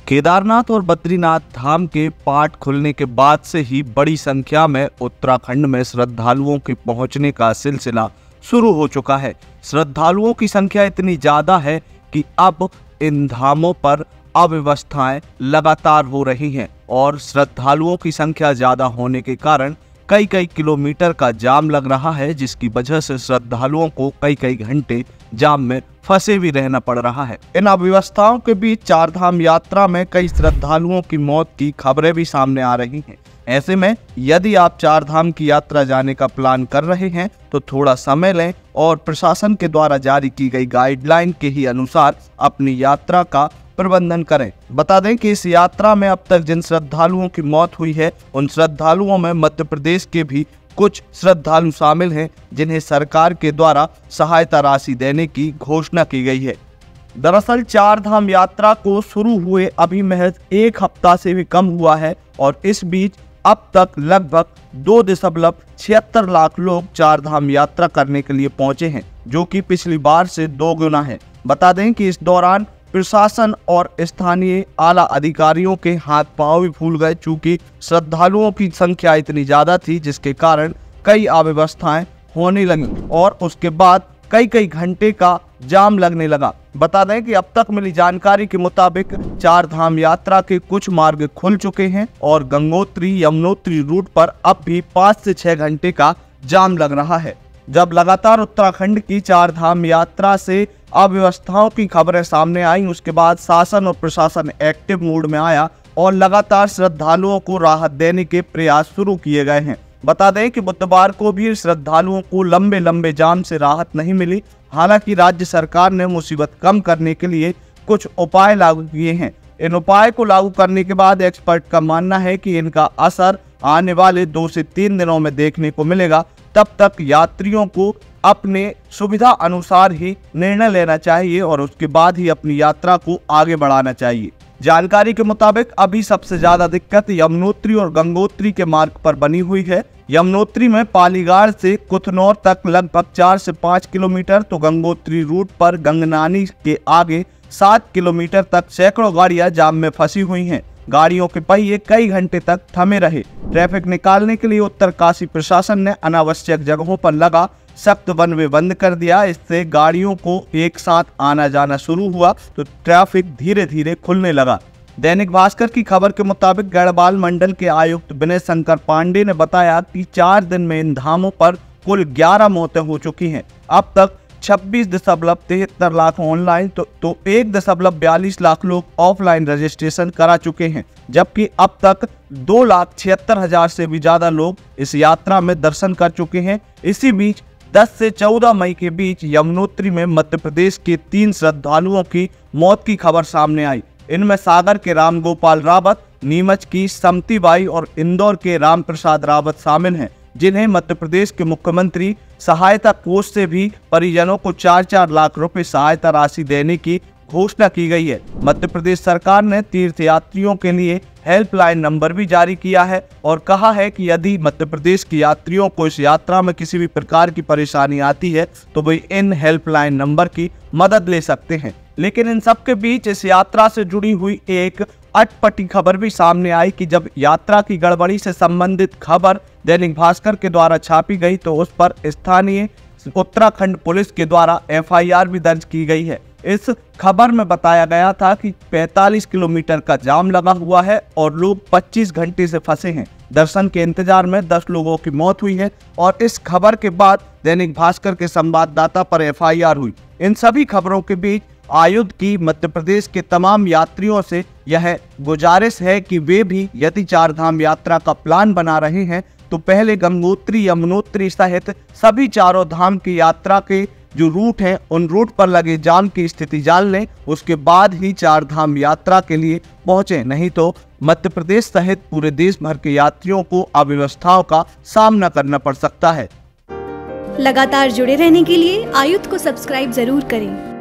केदारनाथ और बद्रीनाथ धाम के पाट खुलने के बाद से ही बड़ी संख्या में उत्तराखंड में श्रद्धालुओं के पहुंचने का सिलसिला शुरू हो चुका है। श्रद्धालुओं की संख्या इतनी ज्यादा है कि अब इन धामों पर अव्यवस्थाएं लगातार हो रही हैं और श्रद्धालुओं की संख्या ज्यादा होने के कारण कई किलोमीटर का जाम लग रहा है, जिसकी वजह से श्रद्धालुओं को कई घंटे जाम में फंसे भी रहना पड़ रहा है। इन अव्यवस्थाओं के बीच चारधाम यात्रा में कई श्रद्धालुओं की मौत की खबरें भी सामने आ रही हैं। ऐसे में यदि आप चारधाम की यात्रा जाने का प्लान कर रहे हैं तो थोड़ा समय लें और प्रशासन के द्वारा जारी की गई गाइडलाइन के ही अनुसार अपनी यात्रा का प्रबंधन करें। बता दें कि इस यात्रा में अब तक जिन श्रद्धालुओं की मौत हुई है उन श्रद्धालुओं में मध्य प्रदेश के भी कुछ श्रद्धालु शामिल हैं, जिन्हें सरकार के द्वारा सहायता राशि देने की घोषणा की गई है। दरअसल चारधाम यात्रा को शुरू हुए अभी महज एक हफ्ता से भी कम हुआ है और इस बीच अब तक लगभग 2.76 लाख लोग चारधाम यात्रा करने के लिए पहुंचे हैं, जो कि पिछली बार से 2 गुना है। बता दें कि इस दौरान प्रशासन और स्थानीय आला अधिकारियों के हाथ पांव भी फूल गए, चूंकि श्रद्धालुओं की संख्या इतनी ज्यादा थी जिसके कारण कई अव्यवस्थाएं होने लगी और उसके बाद कई घंटे का जाम लगने लगा। बता दें कि अब तक मिली जानकारी के मुताबिक चारधाम यात्रा के कुछ मार्ग खुल चुके हैं और गंगोत्री यमुनोत्री रूट पर अब भी 5 से 6 घंटे का जाम लग रहा है। जब लगातार उत्तराखंड की चारधाम यात्रा से अव्यवस्थाओं की खबरें सामने आई, उसके बाद शासन और प्रशासन एक्टिव मूड में आया और लगातार श्रद्धालुओं को राहत देने के प्रयास शुरू किए गए हैं। बता दें कि बुधवार को भी श्रद्धालुओं को लंबे जाम से राहत नहीं मिली। हालांकि राज्य सरकार ने मुसीबत कम करने के लिए कुछ उपाय लागू किए हैं। इन उपाय को लागू करने के बाद एक्सपर्ट का मानना है कि इनका असर आने वाले 2 से 3 दिनों में देखने को मिलेगा। तब तक यात्रियों को अपने सुविधा अनुसार ही निर्णय लेना चाहिए और उसके बाद ही अपनी यात्रा को आगे बढ़ाना चाहिए। जानकारी के मुताबिक अभी सबसे ज्यादा दिक्कत यमुनोत्री और गंगोत्री के मार्ग पर बनी हुई है। यमुनोत्री में पालीगाड़ से कुथनौर तक लगभग 4 से 5 किलोमीटर, तो गंगोत्री रूट पर गंगनानी के आगे 7 किलोमीटर तक सैकड़ों गाड़ियां जाम में फंसी हुई हैं। गाड़ियों के पहिए कई घंटे तक थमे रहे। ट्रैफिक निकालने के लिए उत्तरकाशी प्रशासन ने अनावश्यक जगहों पर लगा सख्त वन वे बंद कर दिया। इससे गाड़ियों को एक साथ आना जाना शुरू हुआ तो ट्रैफिक धीरे खुलने लगा। दैनिक भास्कर की खबर के मुताबिक गढ़वाल मंडल के आयुक्त विनय शंकर पांडे ने बताया कि 4 दिन में इन धामों पर कुल 11 मौतें हो चुकी हैं। अब तक 26.73 लाख ऑनलाइन तो 1.42 लाख लोग ऑफलाइन रजिस्ट्रेशन करा चुके हैं, जबकि अब तक 2,76,000 से भी ज्यादा लोग इस यात्रा में दर्शन कर चुके हैं। इसी बीच 10 से 14 मई के बीच यमुनोत्री में मध्य प्रदेश के 3 श्रद्धालुओं की मौत की खबर सामने आई। इनमें सागर के रामगोपाल रावत, नीमच की समतीबाई और इंदौर के रामप्रसाद रावत शामिल हैं, जिन्हें मध्य प्रदेश के मुख्यमंत्री सहायता कोष से भी परिजनों को 4-4 लाख रुपए सहायता राशि देने की घोषणा की गई है। मध्य प्रदेश सरकार ने तीर्थयात्रियों के लिए हेल्पलाइन नंबर भी जारी किया है और कहा है कि यदि मध्य प्रदेश के यात्रियों को इस यात्रा में किसी भी प्रकार की परेशानी आती है तो वे इन हेल्पलाइन नंबर की मदद ले सकते हैं। लेकिन इन सब के बीच इस यात्रा से जुड़ी हुई एक अटपटी खबर भी सामने आई कि जब यात्रा की गड़बड़ी से संबंधित खबर दैनिक भास्कर के द्वारा छापी गई तो उस पर स्थानीय उत्तराखंड पुलिस के द्वारा FIR भी दर्ज की गई है। इस खबर में बताया गया था कि 45 किलोमीटर का जाम लगा हुआ है और लोग 25 घंटे से फंसे हैं। दर्शन के इंतजार में 10 लोगों की मौत हुई है और इस खबर के बाद दैनिक भास्कर के संवाददाता पर FIR हुई। इन सभी खबरों के बीच आयुक्त की मध्य प्रदेश के तमाम यात्रियों से यह गुजारिश है कि वे भी यदि चारधाम यात्रा का प्लान बना रहे हैं तो पहले गंगोत्री यमुनोत्री सहित सभी चारों धाम की यात्रा के जो रूट हैं उन रूट पर लगे जाम की स्थिति जान लें, उसके बाद ही चारधाम यात्रा के लिए पहुंचे, नहीं तो मध्य प्रदेश सहित पूरे देश भर के यात्रियों को अव्यवस्थाओं का सामना करना पड़ सकता है। लगातार जुड़े रहने के लिए आयुक्त को सब्सक्राइब जरूर करें।